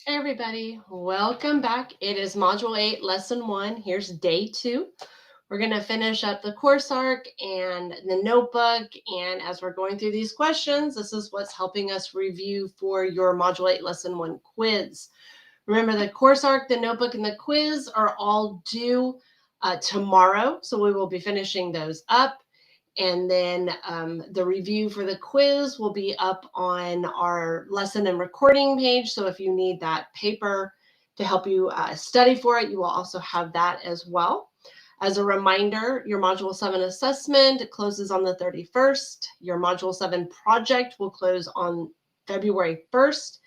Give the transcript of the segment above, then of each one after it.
Hey everybody, welcome back. It is Module 8, Lesson 1. Here's Day 2. We're going to finish up the course arc and the notebook. And as we're going through these questions, this is what's helping us review for your Module 8, Lesson 1 quiz. Remember, the course arc, the notebook, and the quiz are all due tomorrow. So we will be finishing those up. And then the review for the quiz will be up on our lesson and recording page. So if you need that paper to help you study for it, you will also have that as well. As a reminder, your Module 7 assessment closes on the 31st. Your Module 7 project will close on February 1st.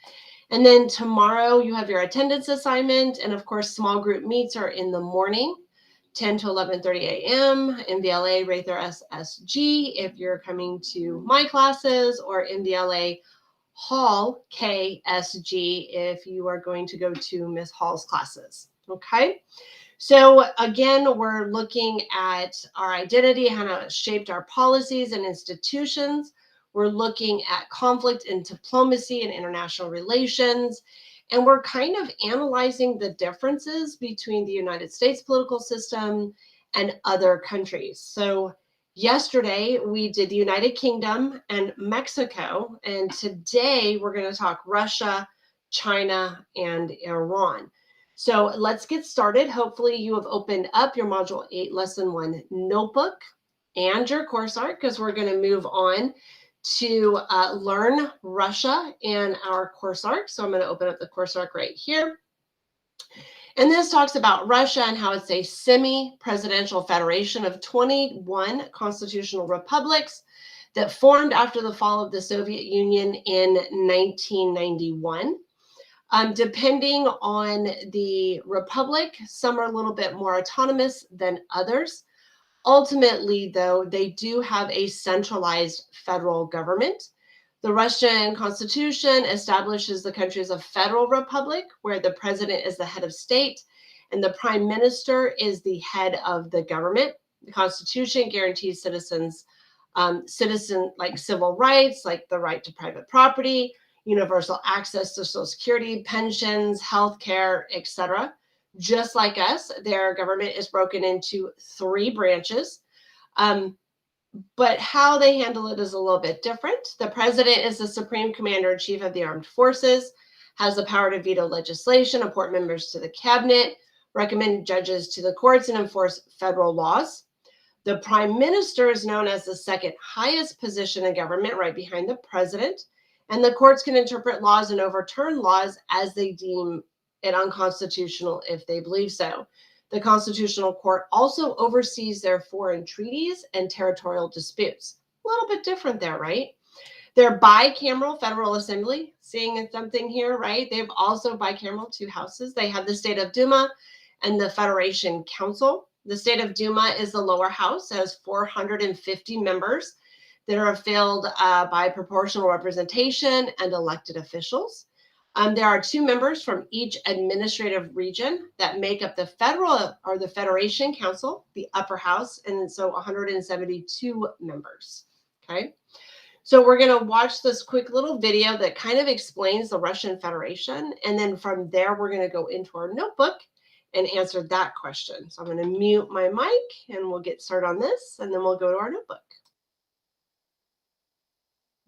And then tomorrow you have your attendance assignment. And of course, small group meets are in the morning. 10 to 11:30 a.m. MVLA Rather SSG if you're coming to my classes, or MVLA Hall KSG if you are going to go to Miss Hall's classes. Okay. So again, we're looking at our identity, how it shaped our policies and institutions. We're looking at conflict and diplomacy and international relations. And we're kind of analyzing the differences between the United States political system and other countries. So yesterday we did the United Kingdom and Mexico, and today we're going to talk Russia, China, and Iran. So let's get started. Hopefully you have opened up your Module 8 Lesson 1 notebook and your course art, because we're going to move on to learn Russia in our course arc. So I'm going to open up the course arc right here. And this talks about Russia and how it's a semi-presidential federation of 21 constitutional republics that formed after the fall of the Soviet Union in 1991. Depending on the republic, some are a little bit more autonomous than others. Ultimately, though, they do have a centralized federal government. The Russian Constitution establishes the country as a federal republic where the president is the head of state and the prime minister is the head of the government. The Constitution guarantees citizens like civil rights, like the right to private property, universal access to Social Security, pensions, health care, etc. Just like us, their government is broken into 3 branches. But how they handle it is a little bit different. The president is the supreme commander in chief of the armed forces, has the power to veto legislation, appoint members to the cabinet, recommend judges to the courts, and enforce federal laws. The prime minister is known as the second highest position in government, right behind the president. And the courts can interpret laws and overturn laws as they deem it unconstitutional if they believe so. The Constitutional Court also oversees their foreign treaties and territorial disputes. A little bit different there, right? Their bicameral Federal Assembly, seeing something here, right? They have also bicameral 2 houses. They have the State of Duma and the Federation Council. The State of Duma is the lower house, has 450 members that are filled by proportional representation and elected officials. There are 2 members from each administrative region that make up the federal or the Federation Council, the upper house, and so 172 members. Okay, so we're going to watch this quick little video that kind of explains the Russian Federation, and then from there we're going to go into our notebook and answer that question. So I'm going to mute my mic and we'll get started on this, and then we'll go to our notebook.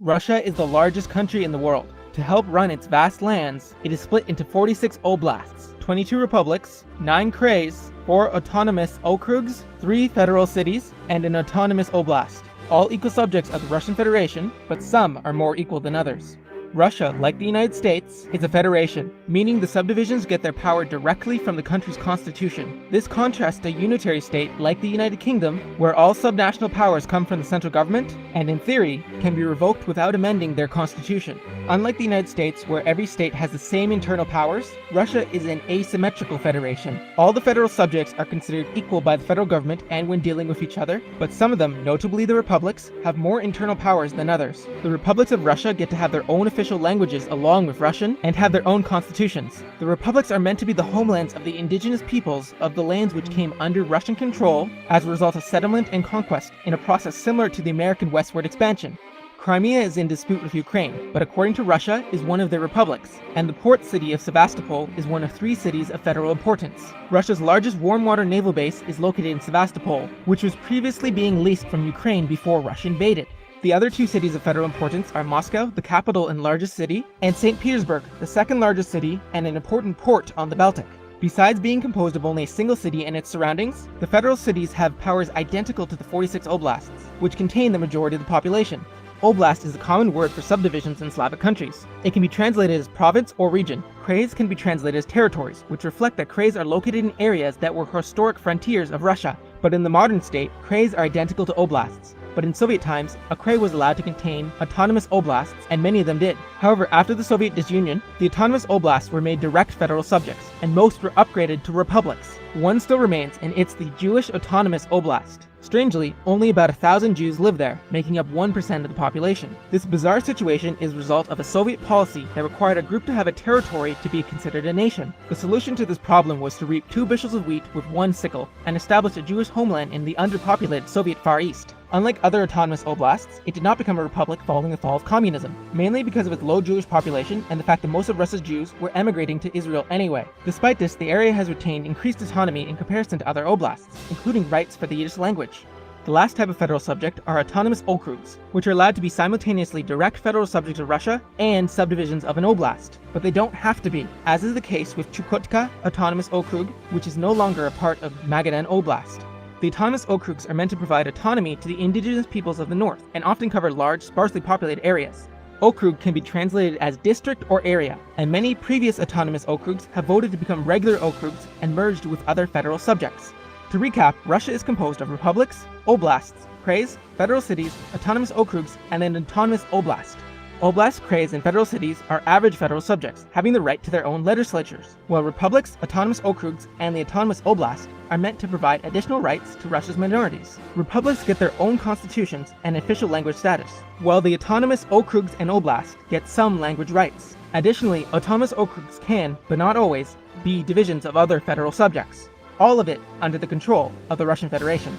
Russia is the largest country in the world. To help run its vast lands, it is split into 46 oblasts, 22 republics, 9 krays, 4 autonomous okrugs, 3 federal cities, and an autonomous oblast. All equal subjects of the Russian Federation, but some are more equal than others. Russia, like the United States, is a federation, meaning the subdivisions get their power directly from the country's constitution. This contrasts a unitary state like the United Kingdom, where all subnational powers come from the central government, and in theory, can be revoked without amending their constitution. Unlike the United States, where every state has the same internal powers, Russia is an asymmetrical federation. All the federal subjects are considered equal by the federal government and when dealing with each other, but some of them, notably the republics, have more internal powers than others. The republics of Russia get to have their own official languages along with Russian and have their own constitutions. The republics are meant to be the homelands of the indigenous peoples of the lands which came under Russian control as a result of settlement and conquest in a process similar to the American westward expansion. Crimea is in dispute with Ukraine, but according to Russia, is one of their republics, and the port city of Sevastopol is one of 3 cities of federal importance. Russia's largest warm water naval base is located in Sevastopol, which was previously being leased from Ukraine before Russia invaded. The other 2 cities of federal importance are Moscow, the capital and largest city, and St. Petersburg, the second largest city and an important port on the Baltic. Besides being composed of only a single city and its surroundings, the federal cities have powers identical to the 46 oblasts, which contain the majority of the population. Oblast is a common word for subdivisions in Slavic countries. It can be translated as province or region. Krays can be translated as territories, which reflect that krays are located in areas that were historic frontiers of Russia. But in the modern state, krays are identical to oblasts. But in Soviet times, a krai was allowed to contain autonomous oblasts, and many of them did. However, after the Soviet disunion, the autonomous oblasts were made direct federal subjects, and most were upgraded to republics. One still remains, and it's the Jewish Autonomous Oblast. Strangely, only about 1,000 Jews live there, making up 1% of the population. This bizarre situation is a result of a Soviet policy that required a group to have a territory to be considered a nation. The solution to this problem was to reap 2 bushels of wheat with 1 sickle, and establish a Jewish homeland in the underpopulated Soviet Far East. Unlike other autonomous oblasts, it did not become a republic following the fall of communism, mainly because of its low Jewish population and the fact that most of Russia's Jews were emigrating to Israel anyway. Despite this, the area has retained increased autonomy in comparison to other oblasts, including rights for the Yiddish language. The last type of federal subject are autonomous okrugs, which are allowed to be simultaneously direct federal subjects of Russia and subdivisions of an oblast. But they don't have to be, as is the case with Chukotka Autonomous Okrug, which is no longer a part of Magadan Oblast. The autonomous okrugs are meant to provide autonomy to the indigenous peoples of the north, and often cover large, sparsely populated areas. Okrug can be translated as district or area, and many previous autonomous okrugs have voted to become regular okrugs and merged with other federal subjects. To recap, Russia is composed of republics, oblasts, krays, federal cities, autonomous okrugs, and an autonomous oblast. Oblasts, krays, and federal cities are average federal subjects, having the right to their own legislatures, while republics, autonomous okrugs, and the autonomous oblast are meant to provide additional rights to Russia's minorities. Republics get their own constitutions and official language status, while the autonomous okrugs and oblasts get some language rights. Additionally, autonomous okrugs can, but not always, be divisions of other federal subjects, all of it under the control of the Russian Federation.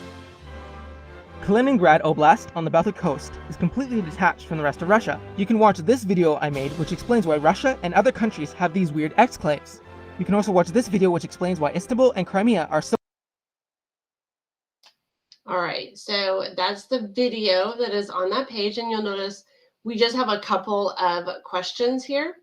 Kaliningrad Oblast on the Baltic coast is completely detached from the rest of Russia. You can watch this video I made which explains why Russia and other countries have these weird exclaves. You can also watch this video which explains why Istanbul and Crimea are so. All right, so that's the video that is on that page, and you'll notice we just have a couple of questions here.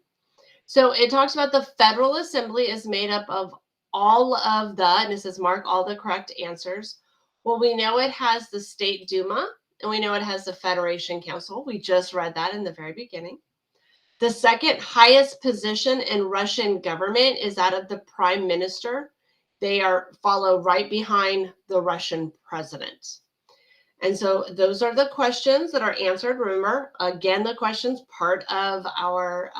So it talks about the Federal Assembly is made up of all of the, and it says mark all the correct answers. Well, we know it has the State Duma, and we know it has the Federation Council. We just read that in the very beginning. The second highest position in Russian government is that of the Prime Minister. They follow right behind the Russian president. And so those are the questions that are answered. Remember, again, the questions part of our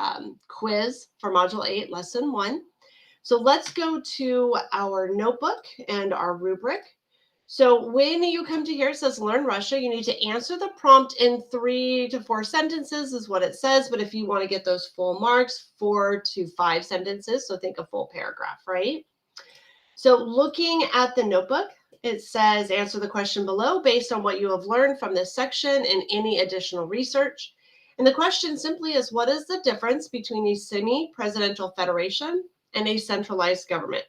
quiz for Module 8, Lesson 1. So let's go to our notebook and our rubric. So when you come to here, it says learn Russia, you need to answer the prompt in 3 to 4 sentences is what it says. But if you want to get those full marks, 4 to 5 sentences. So think a full paragraph, right? So looking at the notebook, it says answer the question below based on what you have learned from this section and any additional research. And the question simply is, what is the difference between a semi-presidential federation and a centralized government?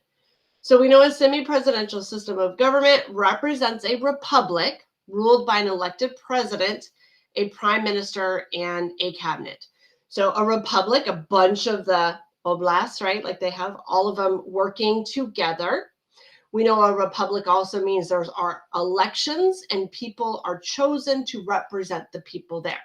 So we know a semi-presidential system of government represents a republic ruled by an elected president, a prime minister, and a cabinet. So a republic, a bunch of the oblasts, right? Like they have all of them working together. We know a republic also means there are elections and people are chosen to represent the people there.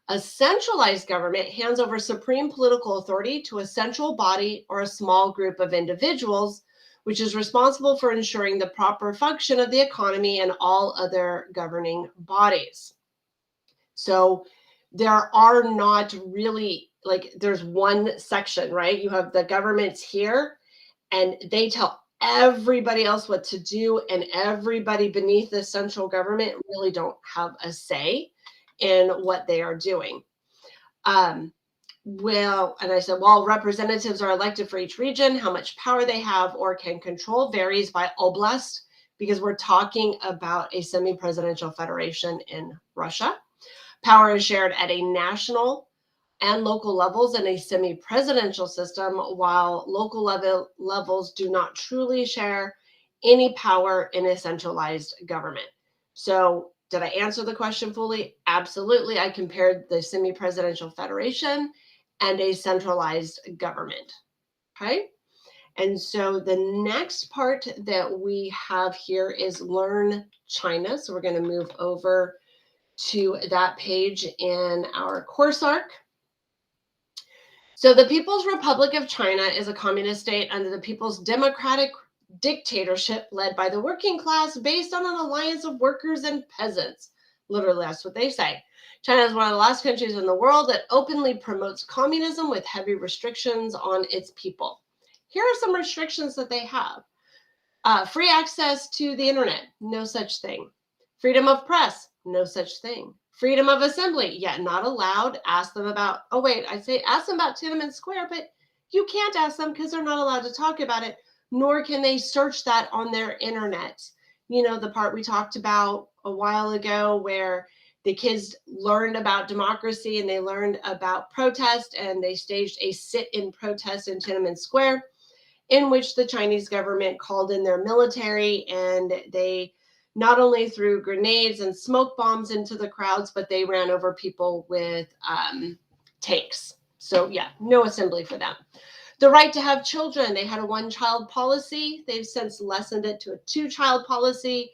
A centralized government hands over supreme political authority to a central body or a small group of individuals, which is responsible for ensuring the proper function of the economy and all other governing bodies. So there are not really, like, there's one section, right? You have the governments here, and they tell everybody else what to do, and everybody beneath the central government really don't have a say in what they are doing. Well, and I said, while representatives are elected for each region, how much power they have or can control varies by oblast, because we're talking about a semi-presidential federation in Russia. Power is shared at a national and local levels in a semi-presidential system, while local levels do not truly share any power in a centralized government. So did I answer the question fully? Absolutely. I compared the semi-presidential federation and a centralized government. Okay. And so the next part that we have here is Learn China. So we're going to move over to that page in our course arc. So the People's Republic of China is a communist state under the People's Democratic dictatorship led by the working class based on an alliance of workers and peasants. Literally, that's what they say. China is one of the last countries in the world that openly promotes communism with heavy restrictions on its people. Here are some restrictions that they have. Free access to the internet, no such thing. Freedom of press, no such thing. Freedom of assembly, yet not allowed. Ask them about, ask them about Tiananmen Square, but you can't ask them because they're not allowed to talk about it, nor can they search that on their internet. You know, the part we talked about a while ago where the kids learned about democracy and they learned about protest and they staged a sit-in protest in Tiananmen Square, in which the Chinese government called in their military and they not only threw grenades and smoke bombs into the crowds, but they ran over people with tanks. So yeah, no assembly for them. The right to have children. They had a one-child policy. They've since lessened it to a two-child policy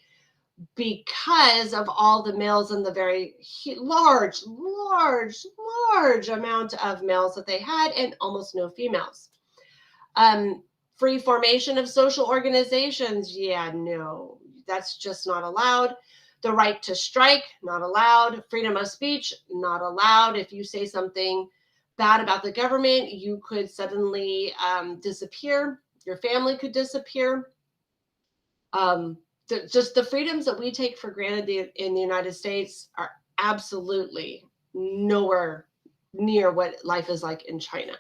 because of all the males and the very large amount of males that they had and almost no females. Free formation of social organizations. Yeah, no, that's just not allowed. The right to strike, not allowed. Freedom of speech, not allowed. If you say something bad about the government, you could suddenly disappear. Your family could disappear. Just the freedoms that we take for granted in the United States are absolutely nowhere near what life is like in China.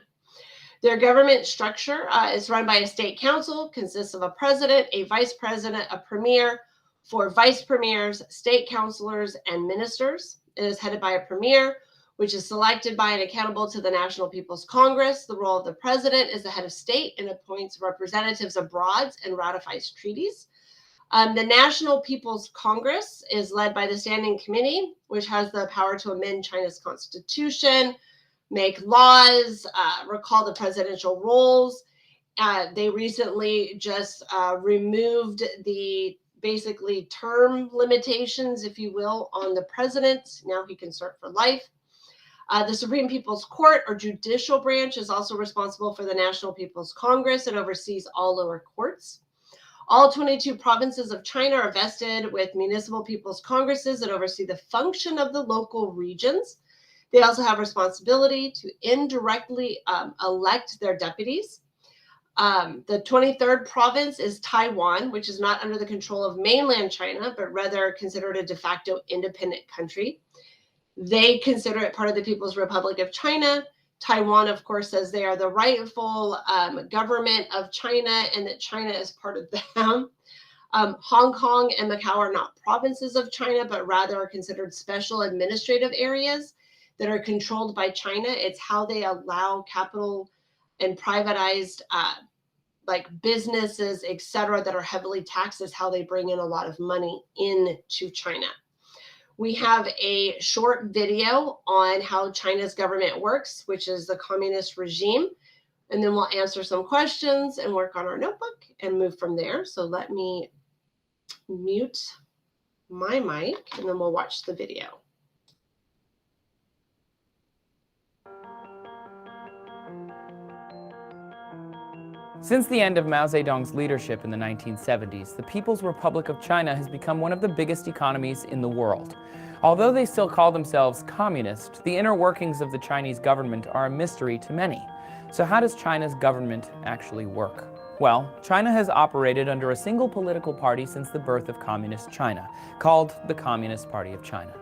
Their government structure is run by a state council, consists of a president, a vice president, a premier, 4 vice premiers, state councilors, and ministers. It is headed by a premier, which is selected by and accountable to the National People's Congress. The role of the president is the head of state and appoints representatives abroad and ratifies treaties. The National People's Congress is led by the Standing Committee, which has the power to amend China's constitution, make laws, recall the presidential roles. They recently just removed the basically term limitations, if you will, on the president. Now he can serve for life. The Supreme People's Court or judicial branch is also responsible for the National People's Congress. It oversees all lower courts. All 22 provinces of China are vested with municipal people's congresses that oversee the function of the local regions. They also have responsibility to indirectly elect their deputies. The 23rd province is Taiwan, which is not under the control of mainland China, but rather considered a de facto independent country. They consider it part of the People's Republic of China. Taiwan, of course, says they are the rightful government of China and that China is part of them. Hong Kong and Macau are not provinces of China, but rather are considered special administrative areas that are controlled by China. It's how they allow capital and privatized like businesses, et cetera, that are heavily taxed is how they bring in a lot of money into China. We have a short video on how China's government works, which is the communist regime. And then we'll answer some questions and work on our notebook and move from there. So let me mute my mic and then we'll watch the video. Since the end of Mao Zedong's leadership in the 1970s, the People's Republic of China has become one of the biggest economies in the world. Although they still call themselves communist, the inner workings of the Chinese government are a mystery to many. So how does China's government actually work? Well, China has operated under a single political party since the birth of Communist China, called the Communist Party of China.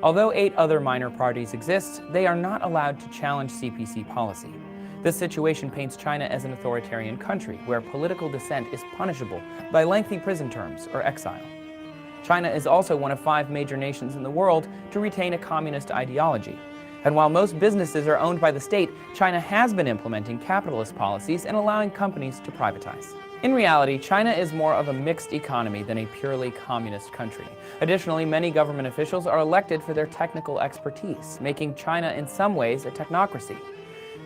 Although 8 other minor parties exist, they are not allowed to challenge CPC policy. This situation paints China as an authoritarian country where political dissent is punishable by lengthy prison terms or exile. China is also one of 5 major nations in the world to retain a communist ideology. And while most businesses are owned by the state, China has been implementing capitalist policies and allowing companies to privatize. In reality, China is more of a mixed economy than a purely communist country. Additionally, many government officials are elected for their technical expertise, making China in some ways a technocracy.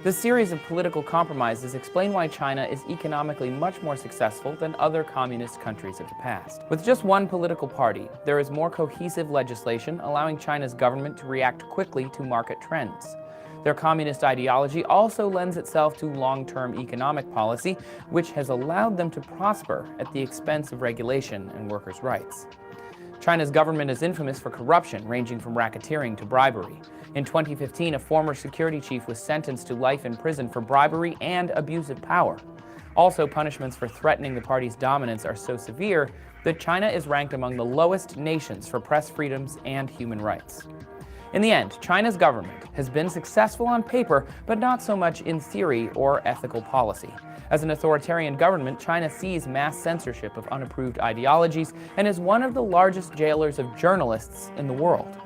This series of political compromises explain why China is economically much more successful than other communist countries of the past. With just one political party, there is more cohesive legislation allowing China's government to react quickly to market trends. Their communist ideology also lends itself to long-term economic policy, which has allowed them to prosper at the expense of regulation and workers' rights. China's government is infamous for corruption, ranging from racketeering to bribery. In 2015, a former security chief was sentenced to life in prison for bribery and abuse of power. Also, punishments for threatening the party's dominance are so severe that China is ranked among the lowest nations for press freedoms and human rights. In the end, China's government has been successful on paper, but not so much in theory or ethical policy. As an authoritarian government, China sees mass censorship of unapproved ideologies and is one of the largest jailers of journalists in the world.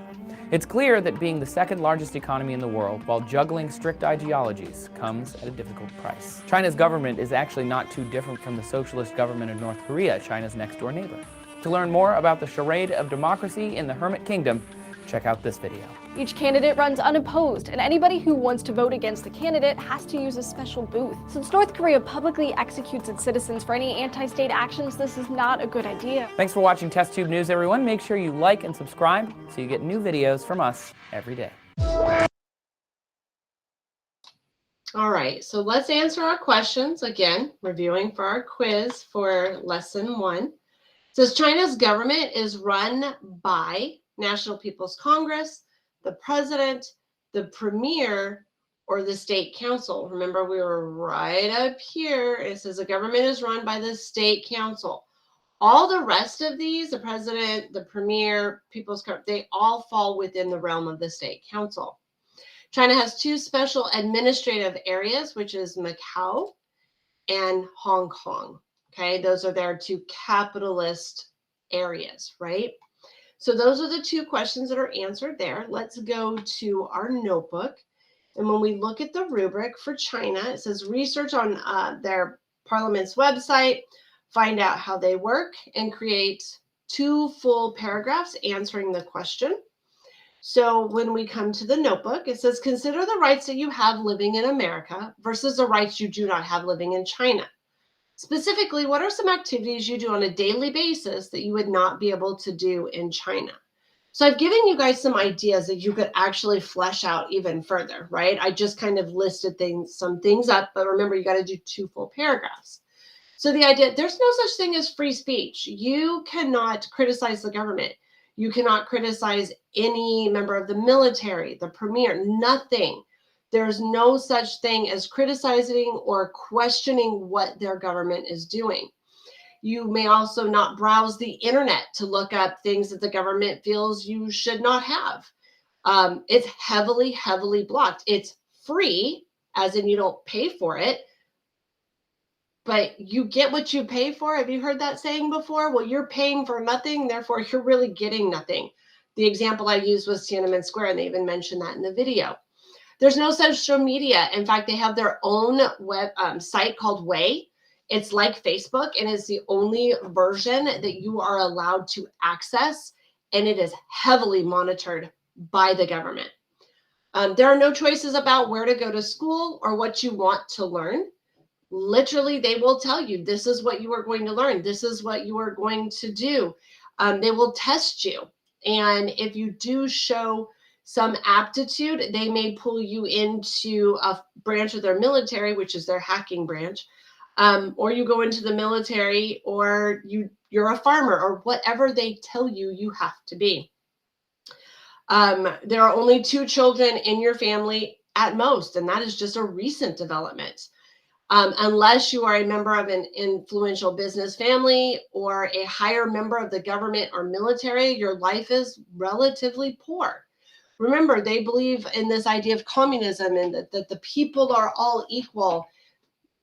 It's clear that being the second largest economy in the world while juggling strict ideologies comes at a difficult price. China's government is actually not too different from the socialist government of North Korea, China's next-door neighbor. To learn more about the charade of democracy in the Hermit Kingdom, check out this video. Each candidate runs unopposed, and anybody who wants to vote against the candidate has to use a special booth. Since North Korea publicly executes its citizens for any anti-state actions, this is not a good idea. Thanks for watching TestTube News, everyone. Make sure you like and subscribe so you get new videos from us every day. All right, so let's answer our questions. Again, reviewing for our quiz for lesson 1. It says China's government is run by National People's Congress, the president, the premier, or the state council. Remember, we were right up here. It says the government is run by the state council. All the rest of these, the president, the premier, people's Congress, they all fall within the realm of the state council. China has 2 special administrative areas, which is Macau and Hong Kong. Okay, those are their 2 capitalist areas, right? So those are the 2 questions that are answered there. Let's go to our notebook. And when we look at the rubric for China, it says research on their parliament's website, find out how they work, and create 2 full paragraphs answering the question. So when we come to the notebook, it says consider the rights that you have living in America versus the rights you do not have living in China. Specifically, what are some activities you do on a daily basis that you would not be able to do in China? So I've given you guys some ideas that you could actually flesh out even further, right? I just kind of listed some things up, but remember, you got to do 2 full paragraphs. So the idea, there's no such thing as free speech. You cannot criticize the government. You cannot criticize any member of the military, the premier, nothing. There's no such thing as criticizing or questioning what their government is doing. You may also not browse the internet to look up things that the government feels you should not have. It's heavily, heavily blocked. It's free, as in you don't pay for it, but you get what you pay for. Have you heard that saying before? Well, you're paying for nothing, therefore you're really getting nothing. The example I used was Tiananmen Square, and they even mentioned that in the video. There's no social media. In fact, they have their own web site called Way. It's like Facebook, and it's the only version that you are allowed to access, and it is heavily monitored by the government. There are no choices about where to go to school or what you want to learn. Literally, they will tell you, this is what you are going to learn. This is what you are going to do. They will test you. And if you do show some aptitude, they may pull you into a branch of their military, which is their hacking branch, or you go into the military, or you're a farmer, or whatever they tell you you have to be. There are only 2 children in your family at most, and that is just a recent development. Unless you are a member of an influential business family or a higher member of the government or military, your life is relatively poor. Remember, they believe in this idea of communism and that the people are all equal.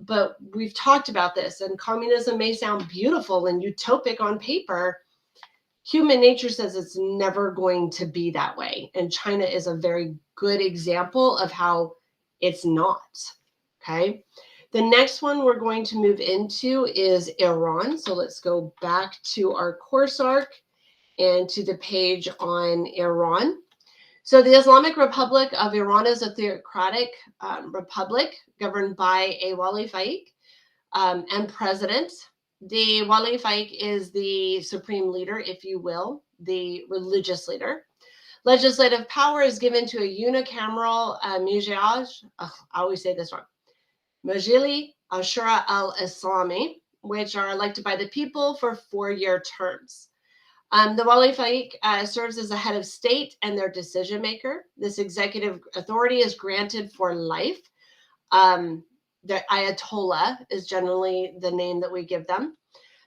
But we've talked about this, and communism may sound beautiful and utopic on paper, human nature says it's never going to be that way. And China is a very good example of how it's not. Okay. The next one we're going to move into is Iran. So let's go back to our course arc and to the page on Iran. So the Islamic Republic of Iran is a theocratic republic governed by a wali faiq and president. The wali faiq is the supreme leader, if you will, the religious leader. Legislative power is given to a unicameral Mijaj, I always say this wrong, Majili Ashura al-Islami, which are elected by the people for 4-year terms. The wali faiq serves as the head of state and their decision maker. This executive authority is granted for life. The Ayatollah is generally the name that we give them.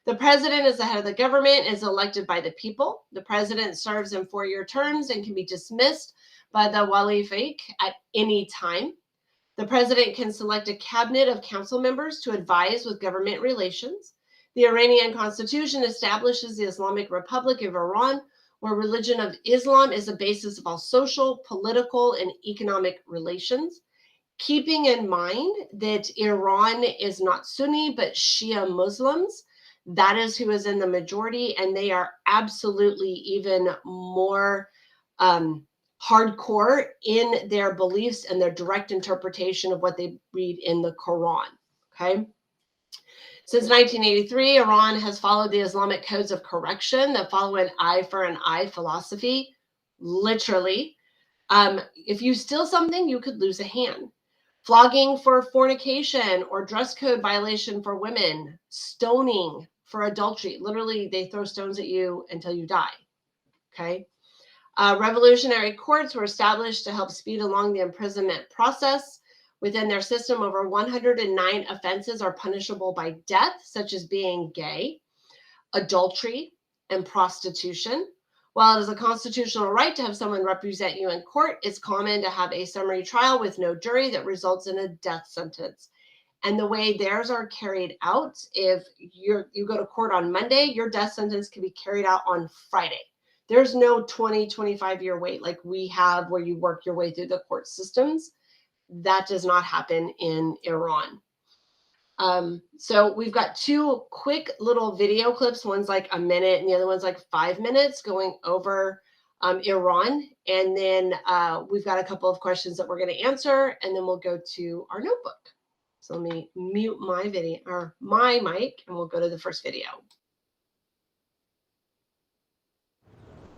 The president is the head of the government, is elected by the people. The president serves in 4-year terms and can be dismissed by the wali faiq at any time. The president can select a cabinet of council members to advise with government relations. The Iranian constitution establishes the Islamic Republic of Iran, where religion of Islam is the basis of all social, political, and economic relations. Keeping in mind that Iran is not Sunni, but Shia Muslims, that is who is in the majority, and they are absolutely even more hardcore in their beliefs and their direct interpretation of what they read in the Quran, okay? Since 1983, Iran has followed the Islamic codes of correction that follow an eye for an eye philosophy, literally. If you steal something, you could lose a hand. Flogging for fornication or dress code violation for women, stoning for adultery. Literally, they throw stones at you until you die, okay? Revolutionary courts were established to help speed along the imprisonment process. Within their system, over 109 offenses are punishable by death, such as being gay, adultery, and prostitution. While it is a constitutional right to have someone represent you in court, it's common to have a summary trial with no jury that results in a death sentence. And the way theirs are carried out, if you go to court on Monday, your death sentence can be carried out on Friday. There's no 20, 25-year wait like we have where you work your way through the court systems. That does not happen in Iran. So we've got 2 quick little video clips. One's like a minute and the other one's like 5 minutes going over Iran. And then we've got a couple of questions that we're going to answer, and then we'll go to our notebook. So let me mute my video or my mic, and we'll go to the first video.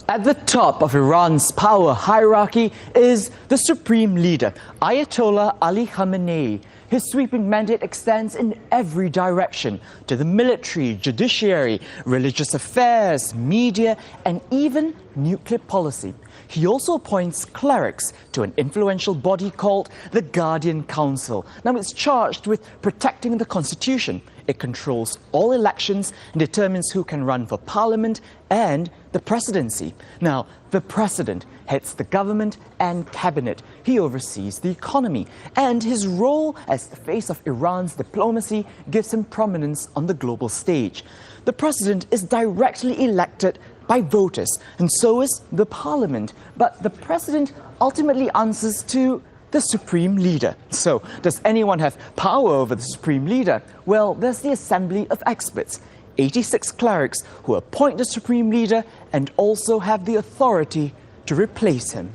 At the top of Iran's power hierarchy is the supreme leader, Ayatollah Ali Khamenei. His sweeping mandate extends in every direction, to the military, judiciary, religious affairs, media, and even nuclear policy. He also appoints clerics to an influential body called the Guardian Council. Now, it's charged with protecting the constitution. It controls all elections and determines who can run for parliament and the presidency. Now, the president heads the government and cabinet. He oversees the economy, and his role as the face of Iran's diplomacy gives him prominence on the global stage. The president is directly elected by voters, and so is the parliament. But the president ultimately answers to the supreme leader. So, does anyone have power over the supreme leader? Well, there's the Assembly of Experts, 86 clerics who appoint the supreme leader and also have the authority to replace him.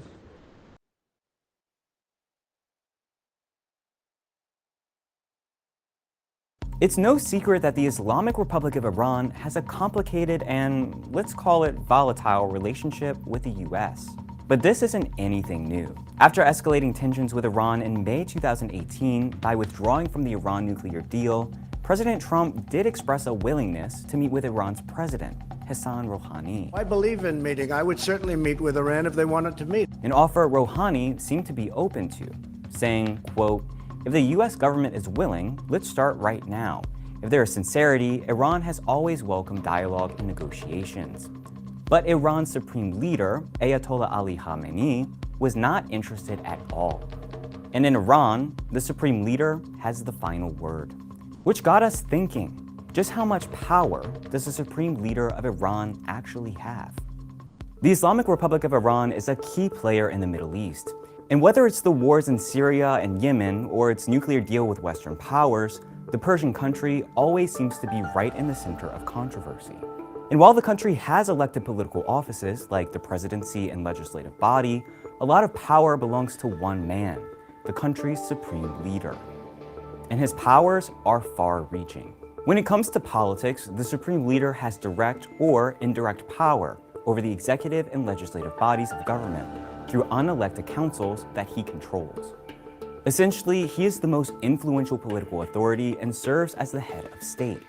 It's no secret that the Islamic Republic of Iran has a complicated and, let's call it, volatile relationship with the US. But this isn't anything new. After escalating tensions with Iran in May 2018 by withdrawing from the Iran nuclear deal, President Trump did express a willingness to meet with Iran's president, Hassan Rouhani. I believe in meeting. I would certainly meet with Iran if they wanted to meet. An offer Rouhani seemed to be open to, saying, quote, "If the US government is willing, let's start right now. If there is sincerity, Iran has always welcomed dialogue and negotiations." But Iran's supreme leader, Ayatollah Ali Khamenei, was not interested at all. And in Iran, the supreme leader has the final word. Which got us thinking, just how much power does the supreme leader of Iran actually have? The Islamic Republic of Iran is a key player in the Middle East. And whether it's the wars in Syria and Yemen or its nuclear deal with Western powers, the Persian country always seems to be right in the center of controversy. And while the country has elected political offices like the presidency and legislative body, a lot of power belongs to one man, the country's supreme leader. And his powers are far-reaching. When it comes to politics, the supreme leader has direct or indirect power over the executive and legislative bodies of government through unelected councils that he controls. Essentially, he is the most influential political authority and serves as the head of state.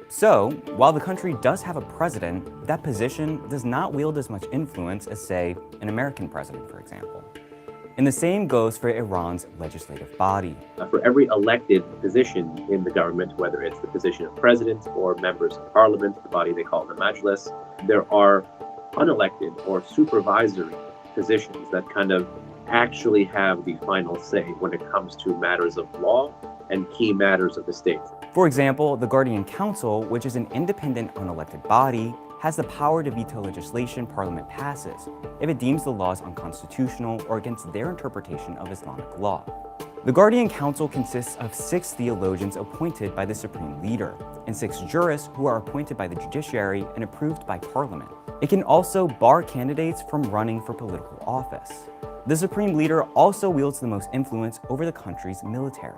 So, while the country does have a president, that position does not wield as much influence as, say, an American president, for example. And the same goes for Iran's legislative body. For every elected position in the government, whether it's the position of president or members of parliament, the body they call the Majlis, there are unelected or supervisory positions that kind of actually have the final say when it comes to matters of law and key matters of the state. For example, the Guardian Council, which is an independent unelected body, has the power to veto legislation Parliament passes if it deems the laws unconstitutional or against their interpretation of Islamic law. The Guardian Council consists of 6 theologians appointed by the Supreme Leader and 6 jurists who are appointed by the judiciary and approved by Parliament. It can also bar candidates from running for political office. The Supreme Leader also wields the most influence over the country's military.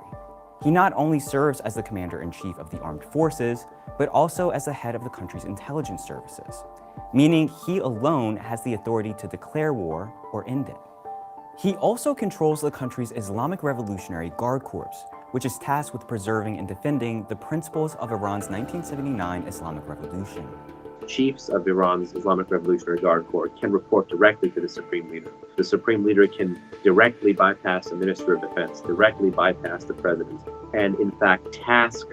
He not only serves as the commander-in-chief of the armed forces, but also as the head of the country's intelligence services, meaning he alone has the authority to declare war or end it. He also controls the country's Islamic Revolutionary Guard Corps, which is tasked with preserving and defending the principles of Iran's 1979 Islamic Revolution. Chiefs of Iran's Islamic Revolutionary Guard Corps can report directly to the Supreme Leader. The Supreme Leader can directly bypass the Minister of Defense, directly bypass the President, and in fact task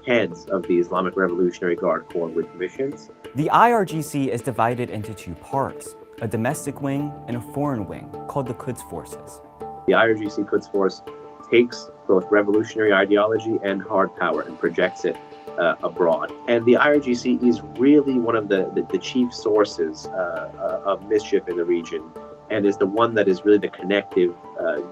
heads of the Islamic Revolutionary Guard Corps with missions. The IRGC is divided into 2 parts, a domestic wing and a foreign wing, called the Quds Forces. The IRGC Quds Force takes both revolutionary ideology and hard power and projects it abroad. And the IRGC is really one of the chief sources of mischief in the region, and is the one that is really the connective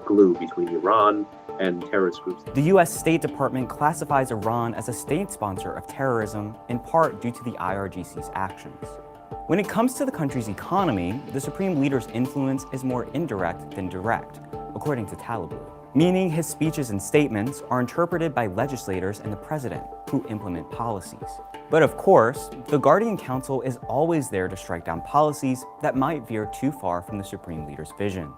glue between Iran and terrorist groups. The US State Department classifies Iran as a state sponsor of terrorism, in part due to the IRGC's actions. When it comes to the country's economy, the Supreme Leader's influence is more indirect than direct, according to Talibu, meaning his speeches and statements are interpreted by legislators and the president, who implement policies. But of course, the Guardian Council is always there to strike down policies that might veer too far from the Supreme Leader's vision.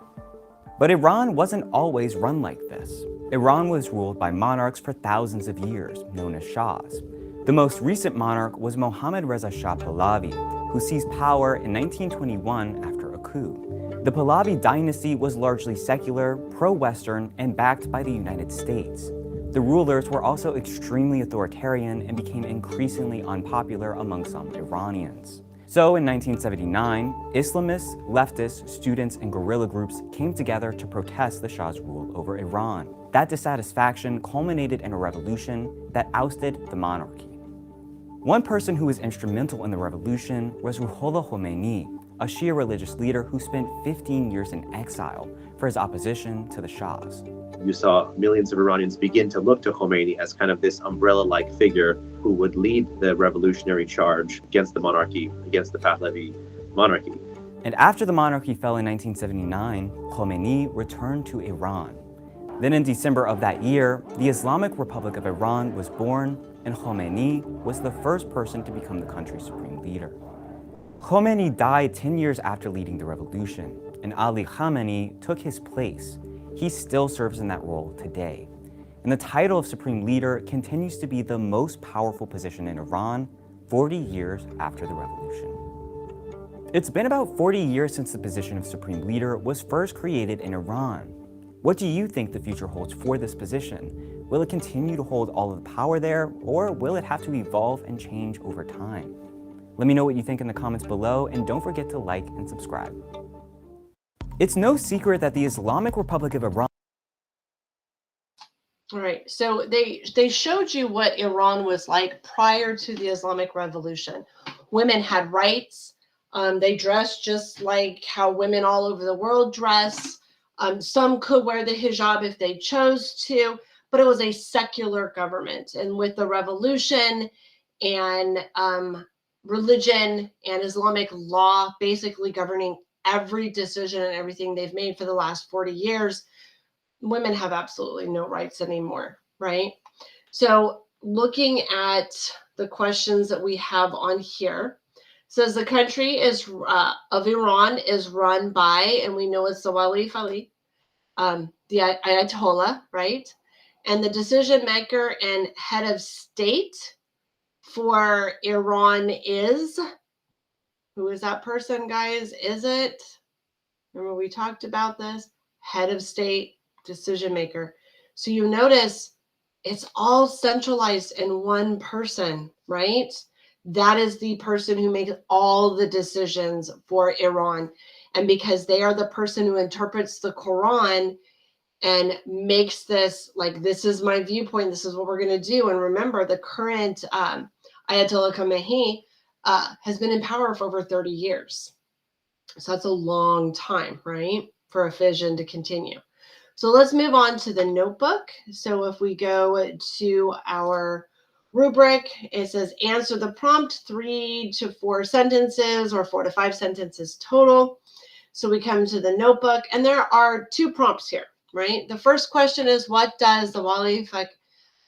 But Iran wasn't always run like this. Iran was ruled by monarchs for thousands of years, known as shahs. The most recent monarch was Mohammad Reza Shah Pahlavi, who seized power in 1921 after a coup. The Pahlavi dynasty was largely secular, pro-Western, and backed by the United States. The rulers were also extremely authoritarian and became increasingly unpopular among some Iranians. So in 1979, Islamists, leftists, students, and guerrilla groups came together to protest the Shah's rule over Iran. That dissatisfaction culminated in a revolution that ousted the monarchy. One person who was instrumental in the revolution was Ruhollah Khomeini, a Shia religious leader who spent 15 years in exile for his opposition to the Shahs. You saw millions of Iranians begin to look to Khomeini as kind of this umbrella-like figure who would lead the revolutionary charge against the monarchy, against the Pahlavi monarchy. And after the monarchy fell in 1979, Khomeini returned to Iran. Then in December of that year, the Islamic Republic of Iran was born, and Khomeini was the first person to become the country's supreme leader. Khomeini died 10 years after leading the revolution, and Ali Khamenei took his place. He still serves in that role today. And the title of Supreme Leader continues to be the most powerful position in Iran 40 years after the revolution. It's been about 40 years since the position of Supreme Leader was first created in Iran. What do you think the future holds for this position? Will it continue to hold all of the power there, or will it have to evolve and change over time? Let me know what you think in the comments below, and don't forget to like and subscribe. It's no secret that the Islamic Republic of Iran All right. So they showed you what Iran was like prior to the Islamic Revolution. Women had rights. They dressed just like how women all over the world dress. Some could wear the hijab if they chose to, but it was a secular government. And with the revolution and religion and Islamic law basically governing every decision and everything they've made for the last 40 years, women have absolutely no rights anymore, right? So looking at the questions that we have on here, says the country is of Iran is run by, and we know it's the Wali Fali, the Ayatollah, right? And the decision maker and head of state for Iran is, who is that person, guys? Is it, remember we talked about this, head of state, decision maker. So you notice it's all centralized in one person, right? That is the person who makes all the decisions for Iran. And because they are the person who interprets the Quran and makes this like, this is my viewpoint, this is what we're going to do. And remember, the current Ayatollah Khamenei has been in power for over 30 years. So that's a long time, right, for a fission to continue. So let's move on to the notebook. So if we go to our rubric, it says answer the prompt, 3 to 4 sentences or 4 to 5 sentences total. So we come to the notebook, and there are 2 prompts here, right? The first question is, what does the Wali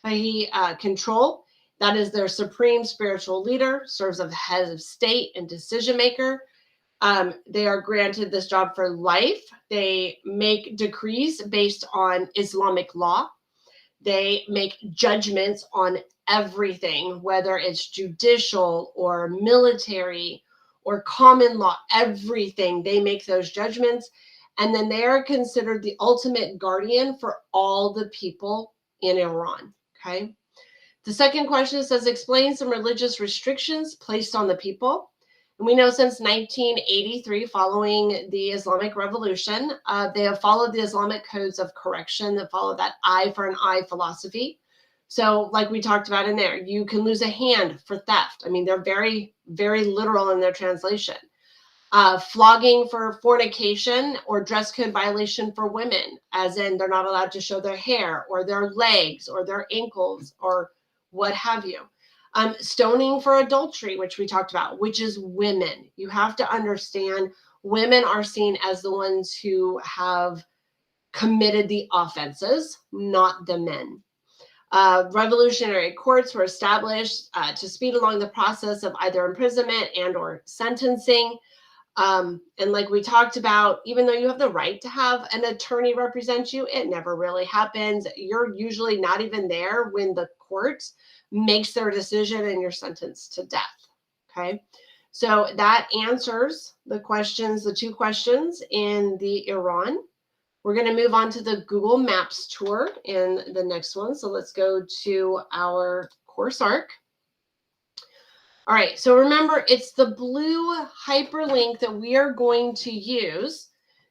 Fahi control? That is their supreme spiritual leader, serves as head of state and decision maker. They are granted this job for life. They make decrees based on Islamic law. They make judgments on everything, whether it's judicial or military or common law, everything. They make those judgments. And then they are considered the ultimate guardian for all the people in Iran. Okay. The second question says, explain some religious restrictions placed on the people. And we know since 1983, following the Islamic Revolution, they have followed the Islamic codes of correction that follow that eye for an eye philosophy. So like we talked about in there, you can lose a hand for theft. I mean, they're very, very literal in their translation. Flogging for fornication or dress code violation for women, as in they're not allowed to show their hair or their legs or their ankles or what have you. Stoning for adultery, which we talked about, which is women. You have to understand women are seen as the ones who have committed the offenses, not the men. Revolutionary courts were established to speed along the process of either imprisonment and or sentencing. And like we talked about, even though you have the right to have an attorney represent you, it never really happens. You're usually not even there when the court makes their decision and you're sentenced to death. Okay. So that answers the questions, the 2 questions in the Iran. We're going to move on to the Google Maps tour in the next one. So let's go to our course arc. All right, so remember, it's the blue hyperlink that we are going to use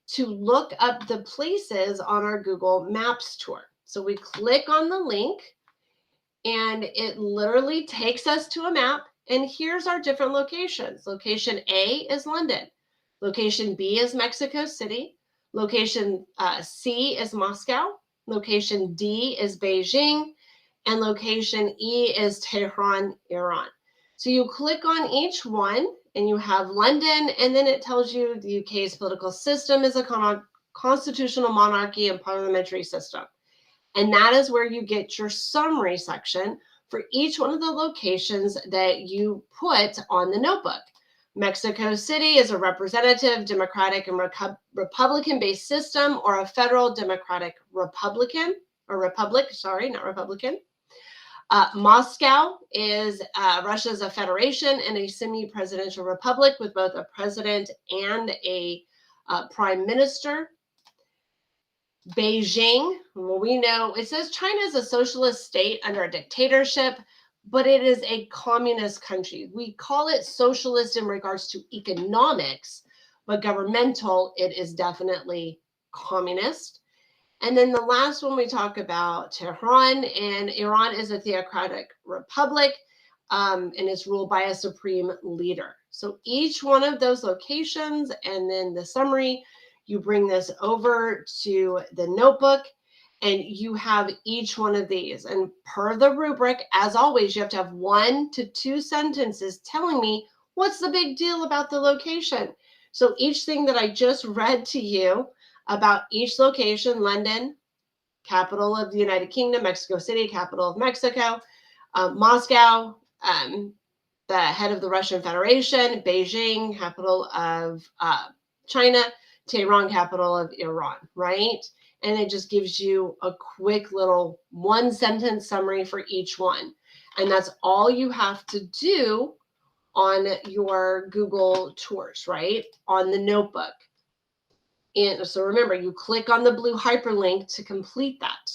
to look up the places on our Google Maps tour. So we click on the link, and it literally takes us to a map, and here's our different locations. Location A is London. Location B is Mexico City. Location C is Moscow. Location D is Beijing. And location E is Tehran, Iran. So you click on each one and you have London, and then it tells you the UK's political system is a constitutional monarchy and parliamentary system. And that is where you get your summary section for each one of the locations that you put on the notebook. Mexico City is a representative, democratic, and Republican-based system, or a federal democratic Republican, or republic, sorry, not Republican. Moscow is Russia's a federation and a semi-presidential republic with both a president and a prime minister. Beijing, well, we know it says China is a socialist state under a dictatorship, but it is a communist country. We call it socialist in regards to economics, but governmental, it is definitely communist. And then the last one we talk about Tehran, and Iran is a theocratic republic and is ruled by a supreme leader. So each one of those locations and then the summary, you bring this over to the notebook and you have each one of these. And per the rubric, as always, you have to have 1 to 2 sentences telling me what's the big deal about the location. So each thing that I just read to you about each location: London, capital of the United Kingdom; Mexico City, capital of Mexico; Moscow, the head of the Russian Federation; Beijing, capital of China; Tehran, capital of Iran, right? And it just gives you a quick little 1-sentence summary for each one. And that's all you have to do on your Google tours, right? On the notebook. And so remember, you click on the blue hyperlink to complete that.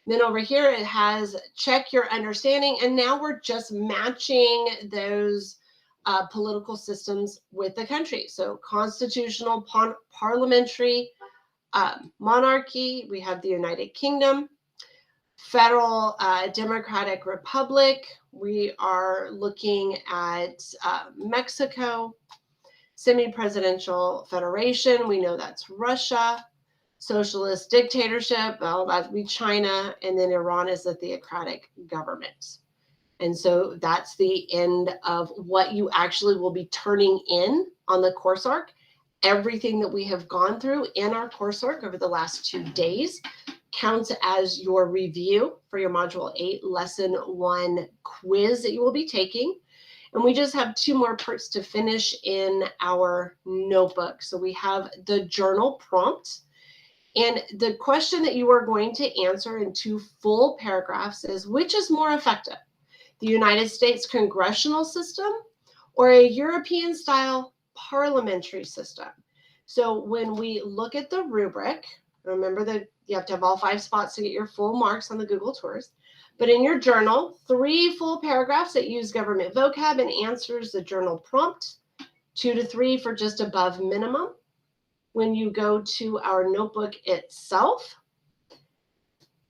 Then over here, it has check your understanding. And now we're just matching those political systems with the country. So constitutional parliamentary monarchy, we have the United Kingdom. Federal Democratic Republic, we are looking at Mexico. Semi-presidential federation, we know that's Russia. Socialist dictatorship, well, that would be China. And then Iran is a theocratic government. And so that's the end of what you actually will be turning in on the course arc. Everything that we have gone through in our course arc over the last 2 days counts as your review for your Module 8 Lesson 1 quiz that you will be taking. And we just have 2 more parts to finish in our notebook. So we have the journal prompt. And the question that you are going to answer in 2 full paragraphs is, which is more effective, the United States congressional system or a European-style parliamentary system? So when we look at the rubric, remember that you have to have all 5 spots to get your full marks on the Google tours. But in your journal, 3 full paragraphs that use government vocab and answers the journal prompt, 2 to 3 for just above minimum. When you go to our notebook itself,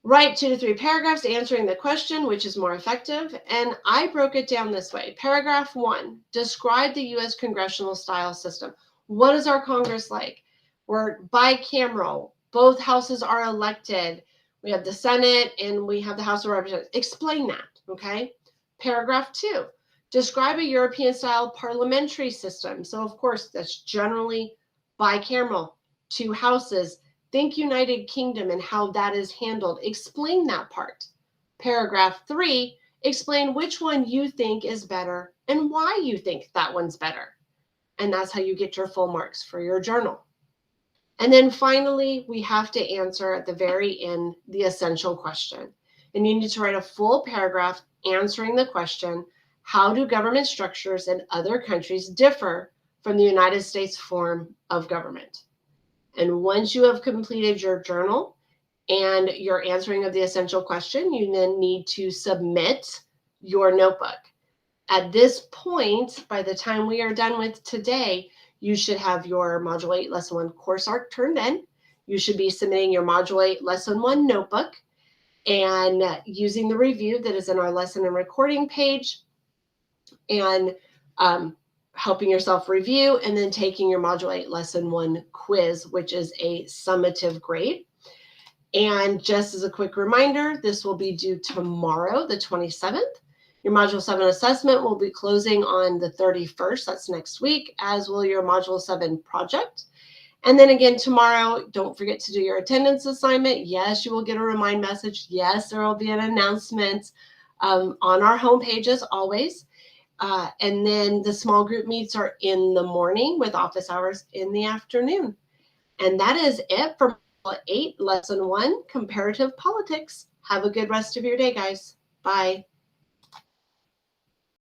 write 2 to 3 paragraphs answering the question, which is more effective. And I broke it down this way. Paragraph 1, describe the U.S. congressional style system. What is our Congress like? We're bicameral. Both houses are elected. We have the Senate and we have the House of Representatives. Explain that, okay? Paragraph 2, describe a European-style parliamentary system. So, of course, that's generally bicameral, 2 houses. Think United Kingdom and how that is handled. Explain that part. Paragraph 3, explain which one you think is better and why you think that one's better. And that's how you get your full marks for your journal. And then finally, we have to answer at the very end the essential question. And you need to write a full paragraph answering the question, how do government structures in other countries differ from the United States form of government? And once you have completed your journal and your answering of the essential question, you then need to submit your notebook. At this point, by the time we are done with today, you should have your Module 8 Lesson 1 course arc turned in. You should be submitting your Module 8 Lesson 1 notebook and using the review that is in our lesson and recording page, and helping yourself review, and then taking your Module 8 Lesson 1 quiz, which is a summative grade. And just as a quick reminder, this will be due tomorrow, the 27th. Your Module 7 assessment will be closing on the 31st, that's next week, as will your Module 7 project. And then again tomorrow, don't forget to do your attendance assignment. Yes, you will get a remind message. Yes, there will be an announcement on our homepage as always. And then the small group meets are in the morning with office hours in the afternoon. And that is it for Module 8, Lesson 1, Comparative Politics. Have a good rest of your day, guys. Bye.